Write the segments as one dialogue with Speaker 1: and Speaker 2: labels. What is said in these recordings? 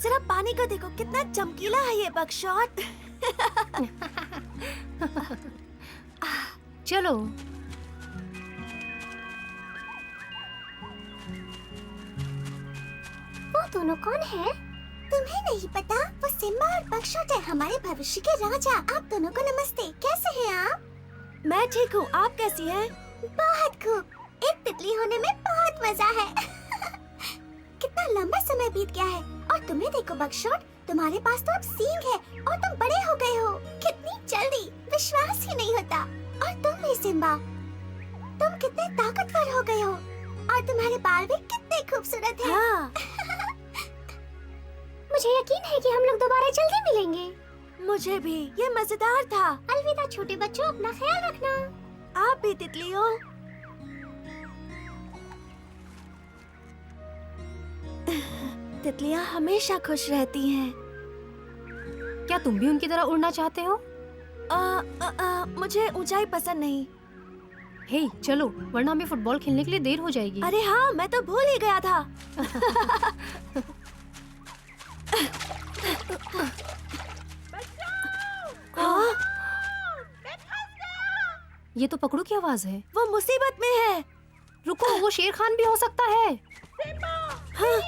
Speaker 1: जरा पानी को देखो, कितना चमकीला है ये बकशॉट।
Speaker 2: चलो।
Speaker 3: वो दोनों कौन है? तुम्हें नहीं पता? वो सिम्बा और बकशॉट है, हमारे भविष्य के राजा। आप दोनों को नमस्ते। कैसे हैं आप?
Speaker 1: मैं ठीक हूँ, आप कैसी हैं?
Speaker 3: बहुत खूब। एक तितली होने में बहुत मजा है। कितना लंबा समय बीत गया है। और तुम्हें देखो बकशॉट, तुम्हारे पास तो अब सींग है और तुम बड़े हो गए हो। कितनी जल्दी, विश्वास ही नहीं होता। और तुम भी सिम्बा, तुम कितने ताकतवर हो गए हो और तुम्हारे बाल भी कितने खूबसूरत हैं।
Speaker 1: हाँ।
Speaker 3: मुझे यकीन है कि हम लोग दोबारा जल्दी मिलेंगे।
Speaker 1: मुझे भी, ये मजेदार था।
Speaker 3: अलविदा छोटे बच्चों, अपना ख्याल रखना।
Speaker 1: आप भी तितलियों। तितलियां हमेशा खुश रहती हैं।
Speaker 2: क्या तुम भी उनकी तरह उड़ना चाहते हो?
Speaker 1: मुझे ऊंचाई पसंद नहीं।
Speaker 2: हे चलो, वरना हमें फुटबॉल खेलने के लिए देर हो जाएगी।
Speaker 1: अरे हाँ, मैं तो भूल ही गया था। हाँ?
Speaker 2: ये तो पकड़ू की आवाज है।
Speaker 1: वो मुसीबत में है।
Speaker 2: रुको, वो शेर खान भी हो सकता है।
Speaker 1: हाँ? हाँ?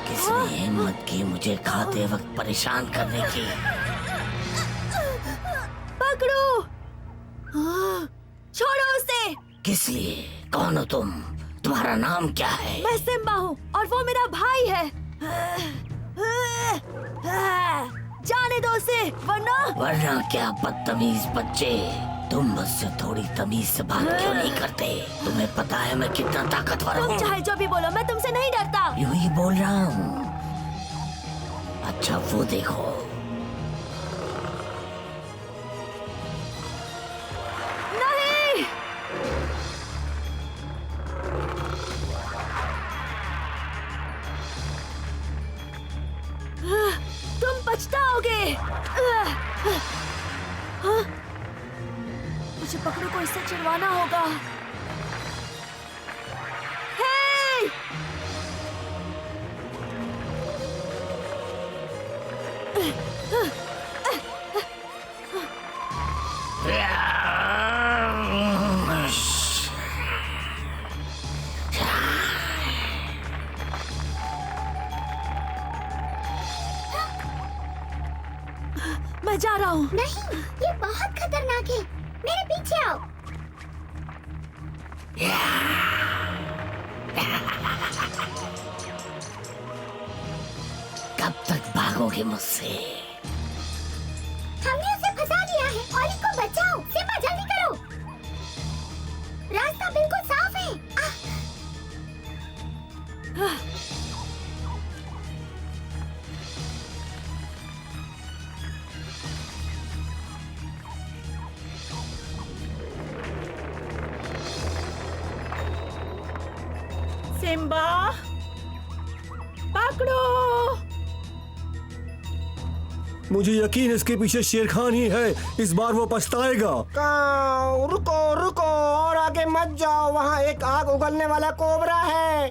Speaker 4: किसने हिम्मत की मुझे खाते वक्त परेशान करने की?
Speaker 1: पकड़ो। हाँ, छोड़ो उसे।
Speaker 4: किस लिए? कौन हो तुम? तुम्हारा नाम क्या है?
Speaker 1: मैं सिम्बा हूँ और वो मेरा भाई है। जाने दो उसे,
Speaker 4: वरना क्या बदतमीज बच्चे, तुम मुझसे थोड़ी तमीज से बात क्यों नहीं करते? तुम्हें पता है मैं कितना ताकतवर
Speaker 1: तुम
Speaker 4: हूँ।
Speaker 1: चाहे जो भी बोलो, मैं तुमसे नहीं डरता।
Speaker 4: यूं ही बोल रहा हूँ। अच्छा वो देखो,
Speaker 1: नहीं। तुम पछताओगे। हाँ? मुझे पकड़ो को इससे चिढ़वाना होगा। हे! मैं जा रहा हूँ।
Speaker 3: नहीं, ये बहुत खतरनाक है। मेरे पीछे आओ।
Speaker 4: कब तक भागोगे मुझसे?
Speaker 3: हमने उसे फंसा लिया है। ओली को बचाओ। सिम्बा जल्दी करो। रास्ता बिल्कुल साफ है।
Speaker 1: सिम्बा, पकड़ो।
Speaker 5: मुझे यकीन इसके पीछे शेर खान ही है। इस बार वो पछताएगा।
Speaker 6: रुको रुको, और आगे मत जाओ, वहाँ एक आग उगलने वाला कोबरा है।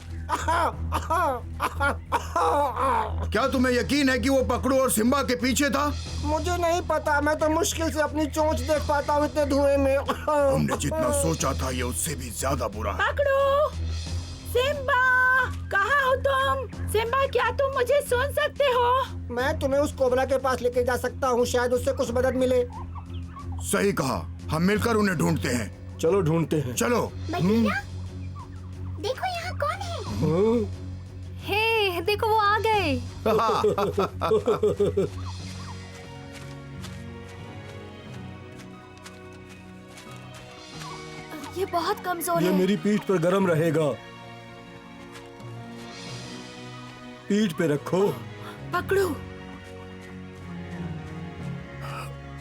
Speaker 7: क्या तुम्हें यकीन है कि वो पकड़ो और सिम्बा के पीछे था?
Speaker 6: मुझे नहीं पता, मैं तो मुश्किल से अपनी चोंच देख पाता हूँ इतने धुएं में।
Speaker 7: हमने जितना सोचा था ये उससे भी ज्यादा बुरा है।
Speaker 1: पकड़ो। सिम्बा, कहाँ हो तुम? सिम्बा, क्या तुम मुझे सुन सकते हो?
Speaker 6: मैं तुम्हें उस कोबरा के पास लेके जा सकता हूँ, शायद उससे कुछ मदद मिले।
Speaker 7: सही कहा, हम मिलकर उन्हें ढूंढते हैं।
Speaker 5: चलो ढूंढते हैं।
Speaker 7: चलो।
Speaker 3: बगीरा, देखो यहाँ कौन है?
Speaker 2: हे देखो, वो आ गए।
Speaker 1: ये बहुत कमजोर
Speaker 5: ये
Speaker 1: है।
Speaker 5: मेरी पीठ पर गरम रहेगा। पीठ पे रखो।
Speaker 1: पकड़ो।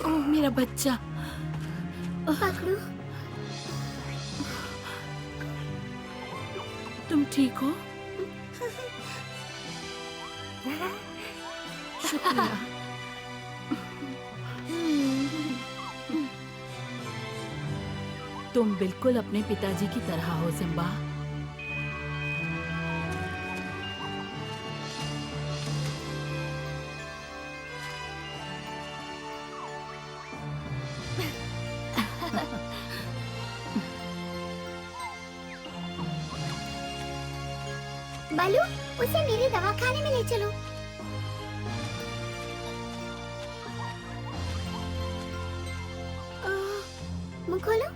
Speaker 1: ओह मेरा बच्चा।
Speaker 3: पकड़ू।
Speaker 1: तुम ठीक हो? शुक्रिया। तुम बिल्कुल अपने पिताजी की तरह हो सिम्बा।
Speaker 3: बालू, उसे मेरे दवाखाने में ले चलो। मुंह खोलो।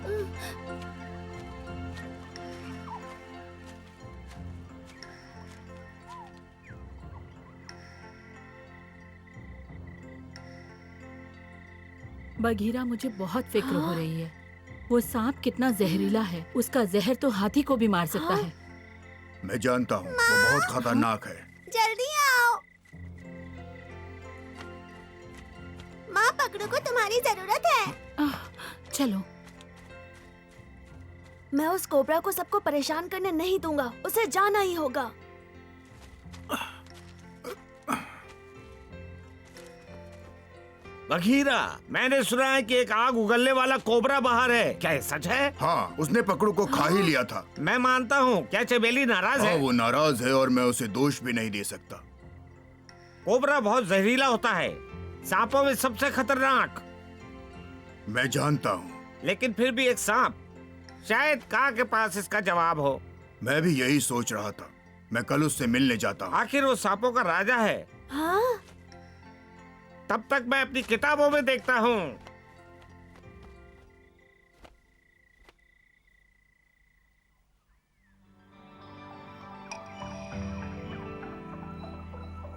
Speaker 1: बघीरा, मुझे बहुत फिक्र हो रही है। वो सांप कितना जहरीला है। उसका जहर तो हाथी को भी मार सकता है।
Speaker 7: मैं जानता हूँ, वो बहुत खतरनाक है।
Speaker 3: जल्दी आओ। माँ, पकड़ू को तुम्हारी जरूरत है।
Speaker 1: चलो।
Speaker 8: मैं उस कोबरा को सबको परेशान करने नहीं दूंगा। उसे जाना ही होगा।
Speaker 9: बघीरा, मैंने सुना है कि एक आग उगलने वाला कोबरा बाहर है। क्या ये सच है?
Speaker 7: हाँ, उसने पकड़ू को खा ही लिया था।
Speaker 9: मैं मानता हूँ। क्या चमेली नाराज
Speaker 7: हाँ,
Speaker 9: है?
Speaker 7: वो नाराज है और मैं उसे दोष भी नहीं दे सकता।
Speaker 9: कोबरा बहुत जहरीला होता है, सांपों में सबसे खतरनाक।
Speaker 7: मैं जानता हूँ।
Speaker 9: लेकिन फिर भी एक सांप, शायद का के पास इसका जवाब हो।
Speaker 7: मैं भी यही सोच रहा था। मैं कल उससे मिलने जाता हूँ।
Speaker 9: आखिर वो सांपों का राजा है।
Speaker 8: हाँ?
Speaker 9: तब तक मैं अपनी किताबों में देखता हूँ।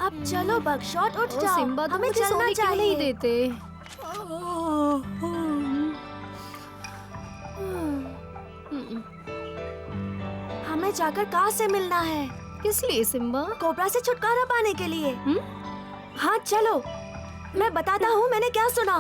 Speaker 8: अब चलो बगशॉट, उठ
Speaker 2: ओ
Speaker 8: जाओ।
Speaker 2: सिम्बा, तुम
Speaker 8: हमें
Speaker 2: मुझे
Speaker 8: चलना
Speaker 2: सोने क्यों नहीं
Speaker 8: चाहिए।
Speaker 2: देते?
Speaker 8: हमें जाकर कार से मिलना है।
Speaker 2: किस लिए सिम्बा?
Speaker 8: कोबरा से छुटकारा पाने के लिए। हाँ चलो, मैं बताता हूँ मैंने क्या सुना।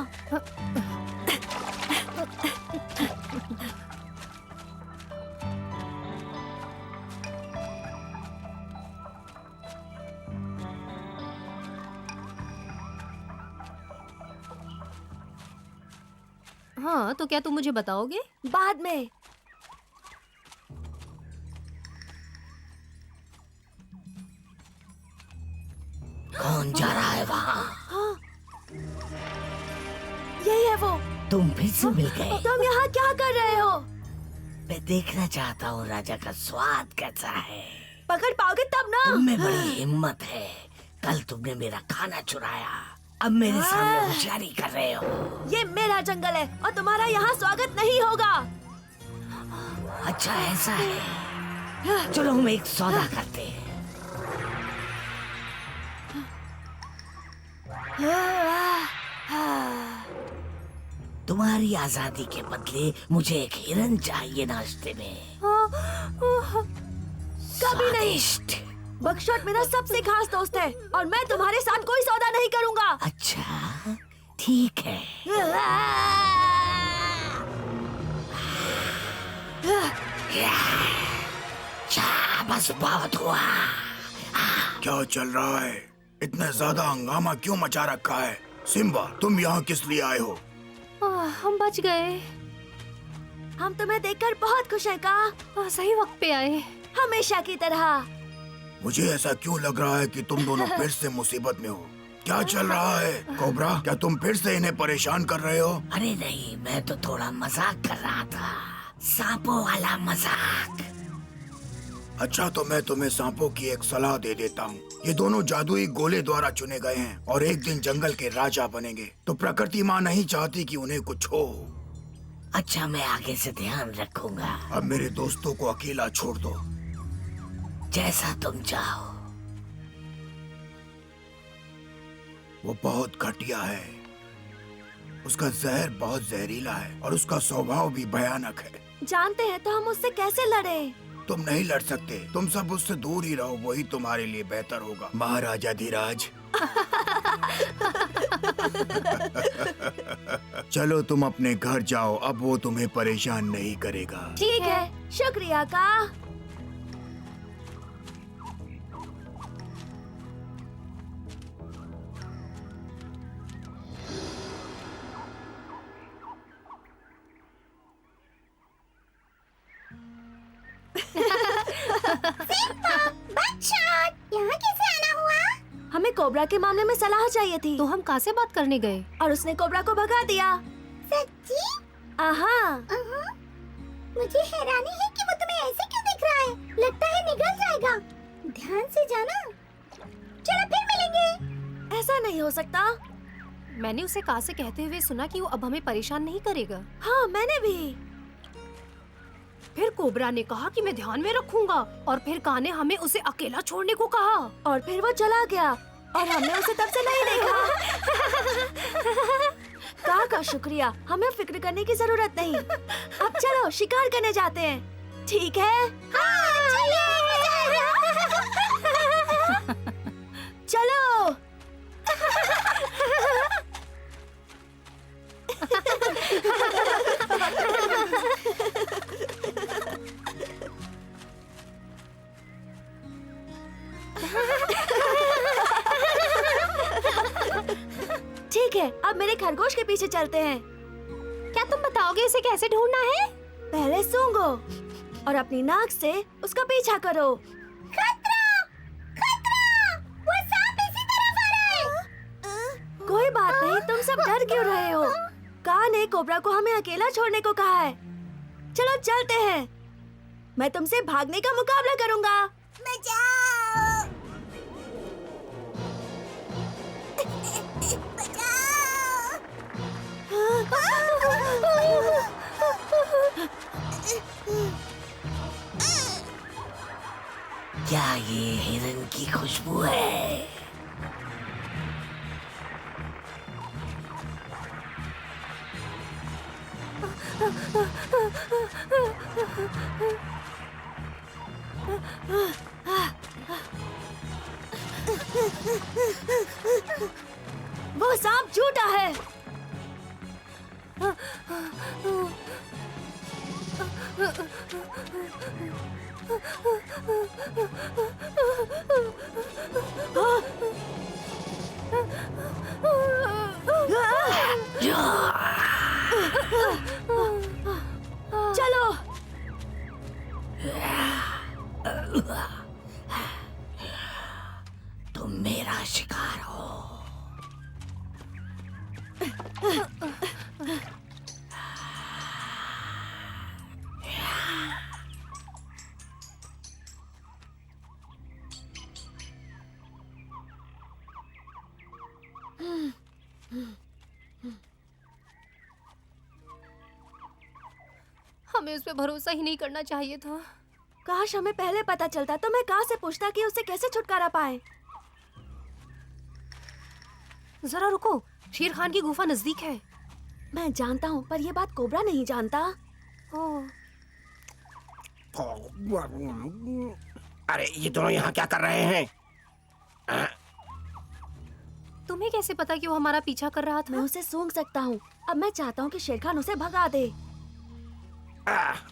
Speaker 2: हाँ, तो क्या तुम मुझे बताओगे?
Speaker 8: बाद में।
Speaker 4: कौन जा रहा है वहाँ?
Speaker 8: यही है वो।
Speaker 4: तुम फिर से मिल गए।
Speaker 8: तुम यहाँ क्या कर रहे हो?
Speaker 4: मैं देखना चाहता हूँ राजा का स्वाद कैसा है।
Speaker 8: पकड़ पाओगे तब ना।
Speaker 4: तुम में बड़ी हिम्मत है। कल तुमने मेरा खाना चुराया, अब मेरे सामने होशियारी कर रहे हो।
Speaker 8: ये मेरा जंगल है और तुम्हारा यहाँ स्वागत नहीं होगा।
Speaker 4: अच्छा ऐसा है, चलो हम एक सौदा करते हैं। तुम्हारी आजादी के बदले मुझे एक हिरन चाहिए नाश्ते में।
Speaker 8: कभी नहीं।
Speaker 4: स्वादिष्ट।
Speaker 8: बगशॉट मेरा सबसे खास दोस्त है और मैं तुम्हारे साथ कोई सौदा नहीं करूंगा।
Speaker 4: अच्छा ठीक है। बस बहुत हुआ।
Speaker 7: क्या चल रहा है? इतना ज्यादा हंगामा क्यों मचा रखा है? सिम्बा, तुम यहाँ किस लिए आए हो?
Speaker 2: हम बच गए।
Speaker 8: हम तुम्हें देखकर बहुत खुश हैं का।
Speaker 2: सही वक्त पे आए।
Speaker 8: हमेशा की तरह।
Speaker 7: मुझे ऐसा क्यों लग रहा है कि तुम दोनों फिर से मुसीबत में हो? क्या चल रहा है? कोबरा, क्या तुम फिर से इन्हें परेशान कर रहे हो?
Speaker 4: अरे नहीं, मैं तो थोड़ा मजाक कर रहा था, सांपों वाला मजाक।
Speaker 7: अच्छा, तो मैं तुम्हें सांपों की एक सलाह दे देता हूँ। ये दोनों जादुई गोले द्वारा चुने गए हैं और एक दिन जंगल के राजा बनेंगे। तो प्रकृति माँ नहीं चाहती कि उन्हें कुछ हो।
Speaker 4: अच्छा, मैं आगे से ध्यान रखूंगा।
Speaker 7: अब मेरे दोस्तों को अकेला छोड़ दो।
Speaker 4: जैसा तुम चाहो।
Speaker 7: वो बहुत घटिया है। उसका जहर बहुत जहरीला है और उसका स्वभाव भी भयानक है।
Speaker 8: जानते हैं तो हम उससे कैसे लड़े?
Speaker 7: तुम नहीं लड़ सकते। तुम सब उससे दूर ही रहो, वही तुम्हारे लिए बेहतर होगा। महाराजा धीराज। चलो तुम अपने घर जाओ, अब वो तुम्हें परेशान नहीं करेगा।
Speaker 8: ठीक है, शुक्रिया का।
Speaker 3: यहाँ कैसे आना हुआ?
Speaker 8: हमें कोबरा के मामले में सलाह चाहिए थी
Speaker 2: तो हम कहाँ से बात करने गए?
Speaker 8: और उसने कोबरा को भगा दिया।
Speaker 3: सच्ची?
Speaker 8: आहा।
Speaker 3: मुझे हैरानी है कि वो तुम्हें ऐसे क्यों दिख रहा है। लगता है निकल जाएगा। ध्यान से जाना। चलो फिर मिलेंगे।
Speaker 8: ऐसा नहीं हो सकता।
Speaker 2: मैंने उसे कहा से कहते हुए सुना कि वो अब हमें परेशान नहीं करेगा।
Speaker 8: हाँ, मैंने भी।
Speaker 2: फिर कोबरा ने कहा कि मैं ध्यान में रखूंगा, और फिर का ने हमें उसे अकेला छोड़ने को कहा।
Speaker 8: और फिर वो चला गया और हमने उसे तब से नहीं देखा। का शुक्रिया, हमें फिक्र करने की जरूरत नहीं। अब चलो शिकार करने जाते हैं। ठीक है? चलो। ठीक है, अब मेरे खरगोश के पीछे चलते हैं।
Speaker 2: क्या तुम बताओगे इसे कैसे ढूंढना है?
Speaker 8: पहले सूंघो और अपनी नाक से उसका पीछा करो।
Speaker 3: खतरा! खतरा! वो सांप इसी तरफ आ रहा है।
Speaker 8: कोई बात नहीं, तुम सब डर क्यों रहे हो? का ने कोबरा को हमें अकेला छोड़ने को कहा है। चलो चलते हैं। मैं तुमसे भागने का मुकाबला करूंगा।
Speaker 3: बचाओ!
Speaker 4: क्या ये हिरन की खुशबू है?
Speaker 8: वो सांप झूठा है। चलो।
Speaker 4: तुम मेरा शिकार हो।
Speaker 2: हमें उस पे भरोसा ही नहीं करना चाहिए था।
Speaker 8: काश हमें पहले पता चलता तो मैं कहाँ से पूछता कि उससे कैसे छुटकारा पाए।
Speaker 2: जरा रुको, शेर खान की गुफा नजदीक है।
Speaker 8: मैं जानता हूँ, पर ये बात कोबरा नहीं जानता।
Speaker 2: ओह,
Speaker 6: अरे ये दोनों यहाँ क्या कर रहे हैं?
Speaker 2: तुम्हें कैसे पता कि वो हमारा पीछा कर रहा
Speaker 8: मैं
Speaker 2: था?
Speaker 8: उसे सूंघ सकता हूँ। अब मैं चाहता हूँ कि शेर खान उसे भगा दे।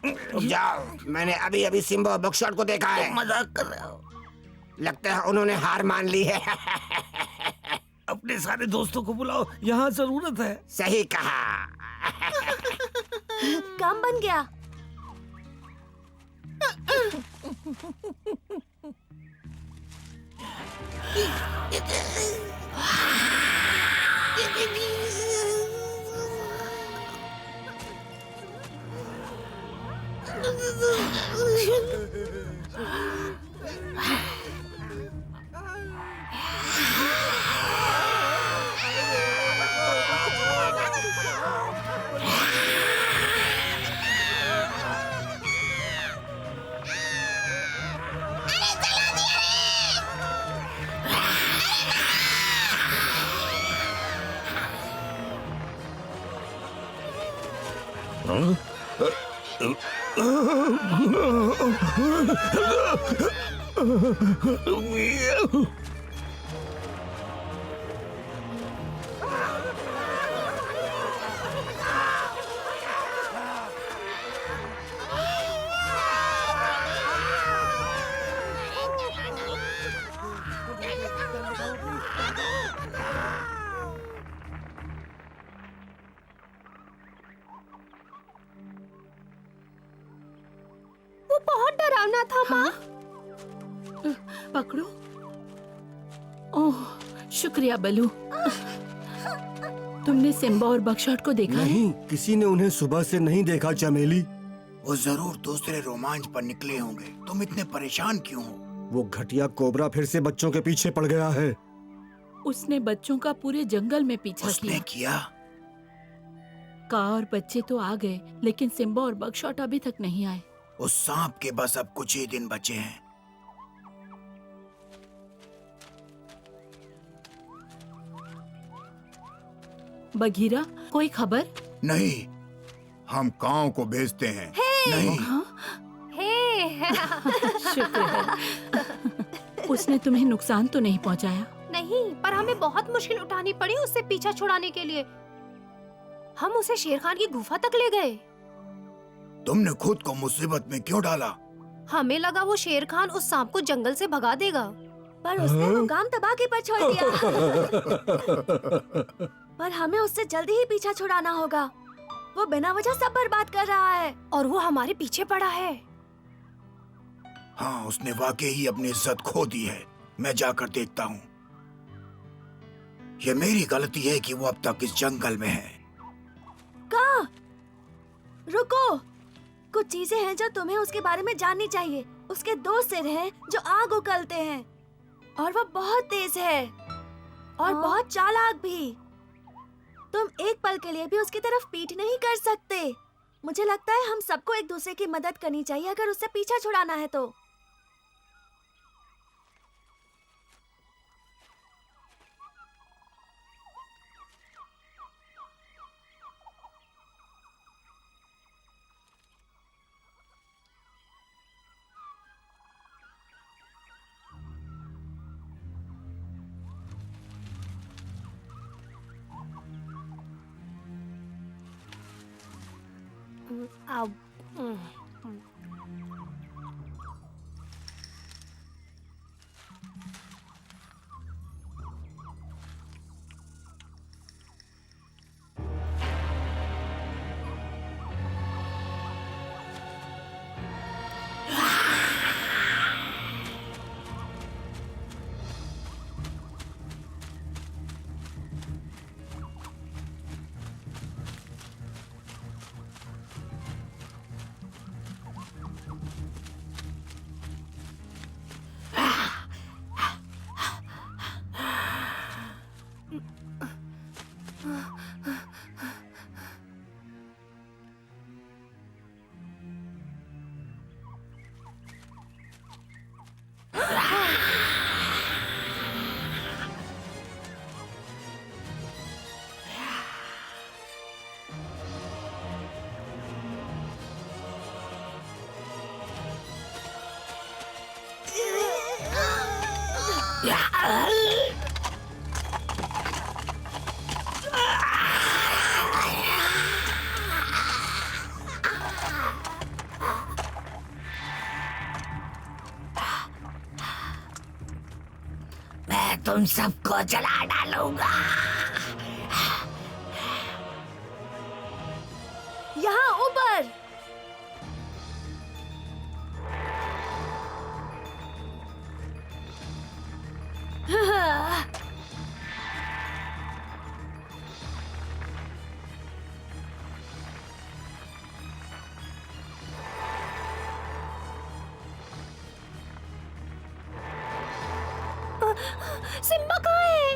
Speaker 6: रुक जाओ, मैंने अभी अभी सिम्बा और बक्सर को देखा है।
Speaker 4: मजाक कर रहे हो?
Speaker 6: लगता है उन्होंने हार मान ली है।
Speaker 5: अपने सारे दोस्तों को बुलाओ, यहाँ जरूरत है।
Speaker 6: सही कहा।
Speaker 8: काम बन गया।
Speaker 2: पकड़ना था माँ।
Speaker 1: पकड़ो। ओह, शुक्रिया बलू। तुमने सिम्बा और बकशॉट को देखा है?
Speaker 5: नहीं, किसी ने उन्हें सुबह से नहीं देखा चमेली।
Speaker 7: वो जरूर दूसरे रोमांच पर निकले होंगे। तुम इतने परेशान क्यों हो?
Speaker 5: वो घटिया कोबरा फिर से बच्चों के पीछे पड़ गया है।
Speaker 1: उसने बच्चों का पूरे जंगल में पीछा
Speaker 7: उसने किया?
Speaker 1: का और बच्चे तो आ गए, लेकिन सिम्बा और बकशॉट अभी तक नहीं आए।
Speaker 7: उस सांप के बस अब कुछ ही दिन बचे हैं।
Speaker 1: बघीरा, कोई खबर?
Speaker 7: नहीं, हम कांव को भेजते हैं। नहीं,
Speaker 2: हे
Speaker 1: शुक्र है। उसने तुम्हें नुकसान तो नहीं पहुंचाया?
Speaker 2: नहीं, पर हमें बहुत मुश्किल उठानी पड़ी उससे पीछा छुड़ाने के लिए। हम उसे शेर खान की गुफा तक ले गए।
Speaker 7: तुमने खुद को मुसीबत में क्यों डाला?
Speaker 2: हमें लगा वो शेर खान उस सांप को जंगल से भगा देगा,
Speaker 8: पर उसने मुकाम तबाही पर छोड़ दिया। पर हमें उससे जल्दी ही पीछा छुड़ाना होगा। वो बिना वजह सब बर्बाद कर रहा है
Speaker 2: और वो हमारे पीछे पड़ा है।
Speaker 7: हाँ, उसने वाकई ही अपनी इज्जत खो दी है। मैं जाकर देखता हूँ। ये मेरी गलती है कि वो अब तक इस जंगल में है।
Speaker 8: कहाँ? रुको, कुछ चीजें हैं जो तुम्हें उसके बारे में जाननी चाहिए। उसके 2 सिर हैं जो आग उगलते हैं, और वो बहुत तेज है और बहुत चालाक भी। तुम एक पल के लिए भी उसकी तरफ पीठ नहीं कर सकते। मुझे लगता है हम सबको एक दूसरे की मदद करनी चाहिए अगर उससे पीछा छुड़ाना है तो।
Speaker 2: अब
Speaker 4: मैं तुम सबको जला डालूंगा।
Speaker 8: यहाँ ऊपर।
Speaker 2: सिम्बा कहाँ है?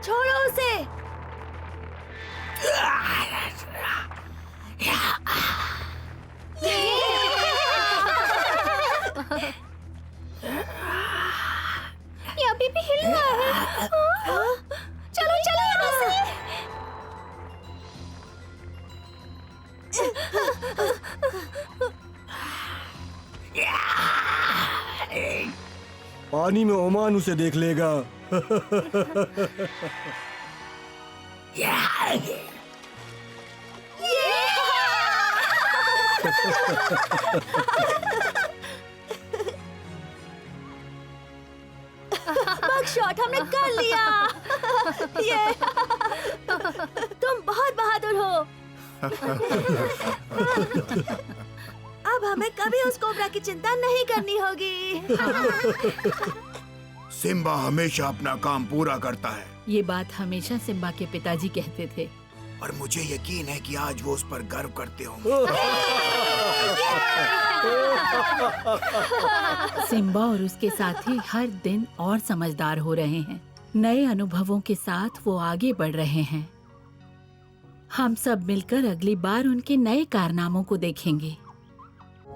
Speaker 8: छोड़ो उसे।
Speaker 2: ये अभी भी हिल रहा है। चलो चलो यहाँ से।
Speaker 5: पानी में ओमान उसे देख लेगा।
Speaker 8: शॉट हमने कर लिया। ये तुम बहुत बहादुर हो। अब हमें कभी उस कोबरा की चिंता नहीं करनी होगी।
Speaker 7: सिम्बा हमेशा अपना काम पूरा करता है
Speaker 1: ये बात हमेशा सिम्बा के पिताजी कहते थे।
Speaker 7: और मुझे यकीन है कि आज वो उस पर गर्व करते होंगे।
Speaker 1: सिम्बा और उसके साथी हर दिन और समझदार हो रहे हैं। नए अनुभवों के साथ वो आगे बढ़ रहे हैं। हम सब मिलकर अगली बार उनके नए कारनामों को देखेंगे।